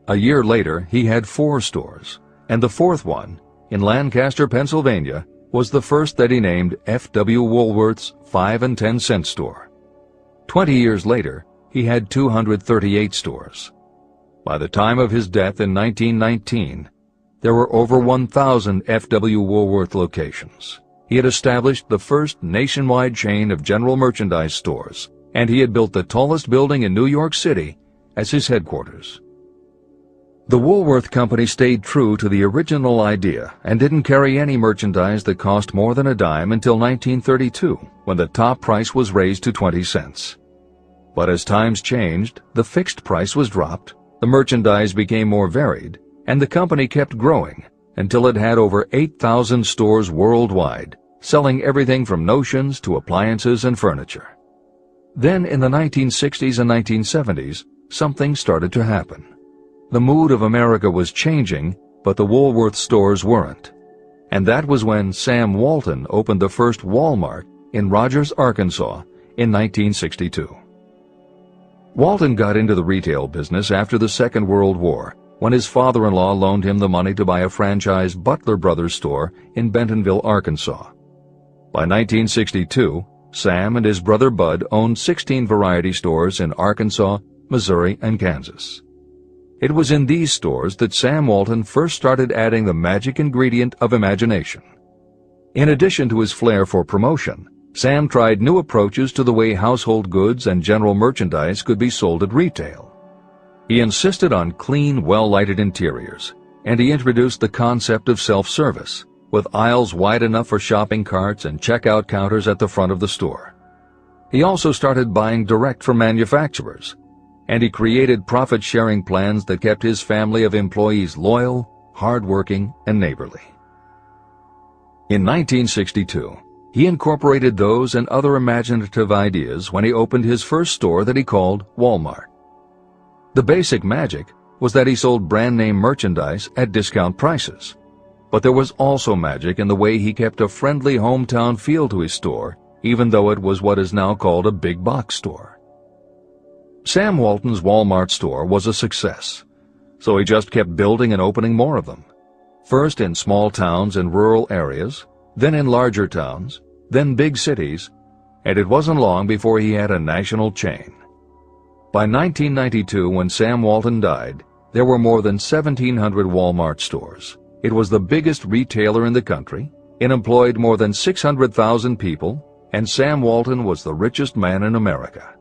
Speaker 1: A year later, he had 4 stores, and the 4th one, in Lancaster, Pennsylvania, was the first that he named F.W. Woolworth's 5 and 10 cent store. 20 years later, he had 238 stores. By the time of his death in 1919, there were over 1,000 F.W. Woolworth locations. He had established the first nationwide chain of general merchandise stores, and he had built the tallest building in New York City as his headquarters. The Woolworth Company stayed true to the original idea and didn't carry any merchandise that cost more than a dime until 1932, when the top price was raised to 20 cents. But as times changed, the fixed price was dropped, the merchandise became more varied, and the company kept growing until it had over 8,000 stores worldwide, selling everything from notions to appliances and furniture. Then in the 1960s and 1970s, something started to happen. The mood of America was changing, but the Woolworth stores weren't. And that was when Sam Walton opened the first Walmart in Rogers, Arkansas in 1962. Walton got into the retail business after the Second World War, when his father-in-law loaned him the money to buy a franchise Butler Brothers store in Bentonville, Arkansas. By 1962, Sam and his brother Bud owned 16 variety stores in Arkansas, Missouri, and Kansas. It was in these stores that Sam Walton first started adding the magic ingredient of imagination. In addition to his flair for promotion, Sam tried new approaches to the way household goods and general merchandise could be sold at retail. He insisted on clean, well-lighted interiors, and he introduced the concept of self-service, with aisles wide enough for shopping carts and checkout counters at the front of the store. He also started buying direct from manufacturers, and he created profit-sharing plans that kept his family of employees loyal, hard-working, and neighborly. In 1962, he incorporated those and other imaginative ideas when he opened his first store that he called Walmart. The basic magic was that he sold brand-name merchandise at discount prices. But there was also magic in the way he kept a friendly hometown feel to his store, even though it was what is now called a big box store. Sam Walton's Walmart store was a success, so he just kept building and opening more of them. First in small towns and rural areas, then in larger towns, then big cities, and it wasn't long before he had a national chain. By 1992, when Sam Walton died, there were more than 1,700 Walmart stores. It was the biggest retailer in the country. It employed more than 600,000 people, and Sam Walton was the richest man in America.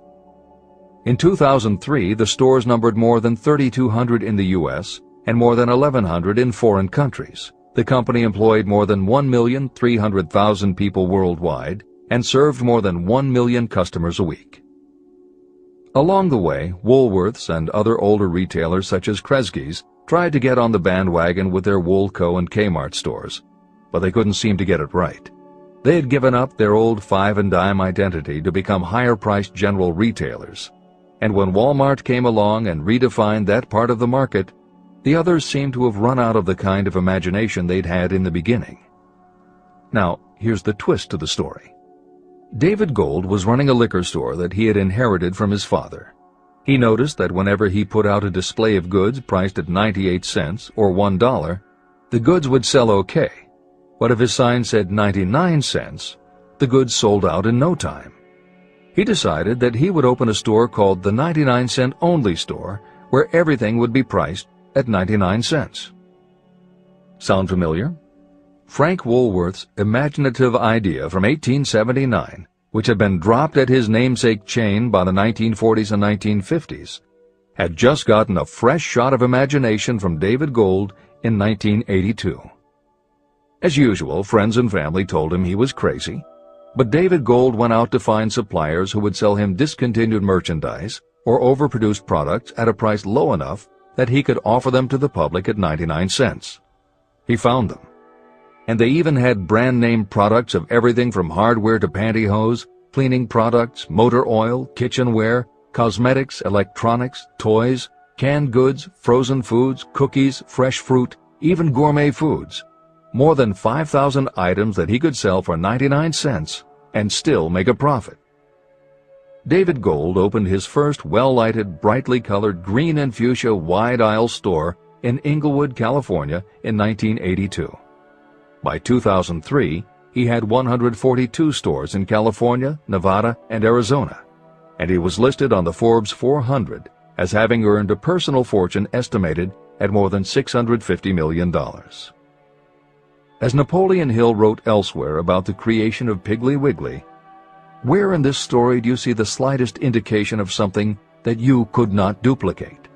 Speaker 1: In 2003, the stores numbered more than 3,200 in the U.S. and more than 1,100 in foreign countries. The company employed more than 1,300,000 people worldwide and served more than 1 million customers a week. Along the way, Woolworths and other older retailers such as Kresge's tried to get on the bandwagon with their Woolco and Kmart stores, but they couldn't seem to get it right. They had given up their old 5 and dime identity to become higher-priced general retailers. And when Walmart came along and redefined that part of the market, the others seemed to have run out of the kind of imagination they'd had in the beginning. Now, here's the twist to the story. David Gold was running a liquor store that he had inherited from his father. He noticed that whenever he put out a display of goods priced at 98 cents or $1, the goods would sell okay. But if his sign said 99 cents, the goods sold out in no time. He decided that he would open a store called the 99-cent only store, where everything would be priced at 99 cents. Sound familiar? Frank Woolworth's imaginative idea from 1879, which had been dropped at his namesake chain by the 1940s and 1950s, had just gotten a fresh shot of imagination from David Gold in 1982. As usual, friends and family told him he was crazy, but David Gold went out to find suppliers who would sell him discontinued merchandise or overproduced products at a price low enough that he could offer them to the public at 99 cents. He found them. and they even had brand-name products of everything from hardware to pantyhose, cleaning products, motor oil, kitchenware, cosmetics, electronics, toys, canned goods, frozen foods, cookies, fresh fruit, even gourmet foods. More than 5,000 items that he could sell for 99 cents and still make a profit. David Gold opened his first well-lighted, brightly colored green and fuchsia wide-aisle store in Inglewood, California in 1982. By 2003, he had 142 stores in California, Nevada, and Arizona, and he was listed on the Forbes 400 as having earned a personal fortune estimated at more than $650 million. As Napoleon Hill wrote elsewhere about the creation of Piggly Wiggly, where in this story do you see the slightest indication of something that you could not duplicate?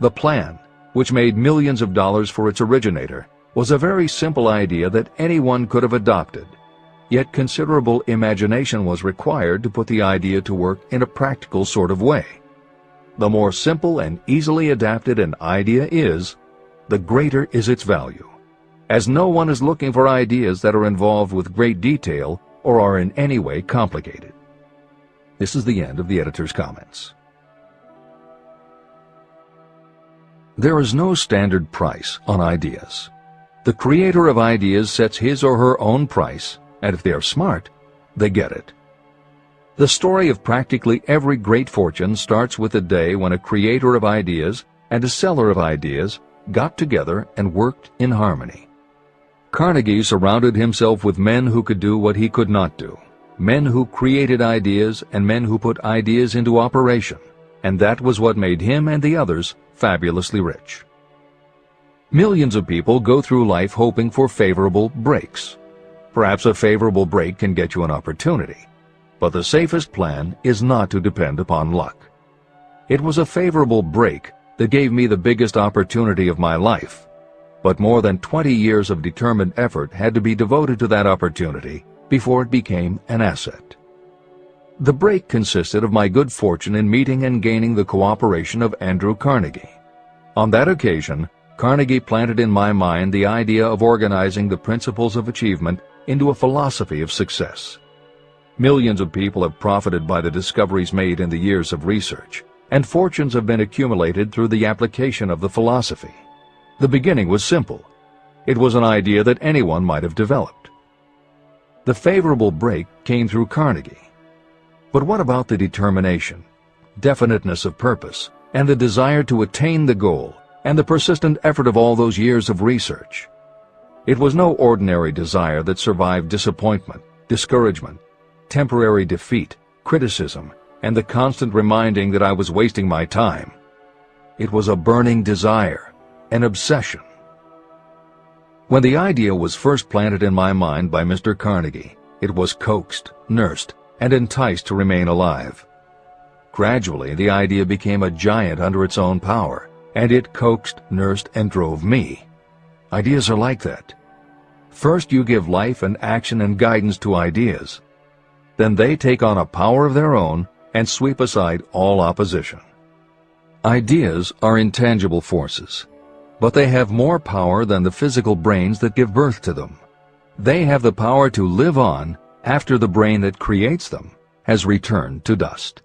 Speaker 1: The plan, which made millions of dollars for its originator, was a very simple idea that anyone could have adopted, yet considerable imagination was required to put the idea to work in a practical sort of way. The more simple and easily adapted an idea is, the greater is its value, as no one is looking for ideas that are involved with great detail or are in any way complicated. This is the end of the editor's comments. There is no standard price on ideas. The creator of ideas sets his or her own price, and if they are smart, they get it. The story of practically every great fortune starts with the day when a creator of ideas and a seller of ideas got together and worked in harmony. Carnegie surrounded himself with men who could do what he could not do, men who created ideas and men who put ideas into operation, and that was what made him and the others fabulously rich. Millions of people go through life hoping for favorable breaks. Perhaps a favorable break can get you an opportunity, but the safest plan is not to depend upon luck. It was a favorable break that gave me the biggest opportunity of my life, but more than 20 years of determined effort had to be devoted to that opportunity before it became an asset. The break consisted of my good fortune in meeting and gaining the cooperation of Andrew Carnegie. On that occasion, Carnegie planted in my mind the idea of organizing the principles of achievement into a philosophy of success. Millions of people have profited by the discoveries made in the years of research, and fortunes have been accumulated through the application of the philosophy. The beginning was simple. It was an idea that anyone might have developed. The favorable break came through Carnegie. But what about the determination, definiteness of purpose, and the desire to attain the goal, and the persistent effort of all those years of research? It was no ordinary desire that survived disappointment, discouragement, temporary defeat, criticism, and the constant reminding that I was wasting my time. It was a burning desire, an obsession. When the idea was first planted in my mind by Mr. Carnegie, it was coaxed, nursed, and enticed to remain alive. Gradually, the idea became a giant under its own power, and it coaxed, nursed, and drove me. Ideas are like that. First you give life and action and guidance to ideas. Then they take on a power of their own and sweep aside all opposition. Ideas are intangible forces, but they have more power than the physical brains that give birth to them. They have the power to live on after the brain that creates them has returned to dust.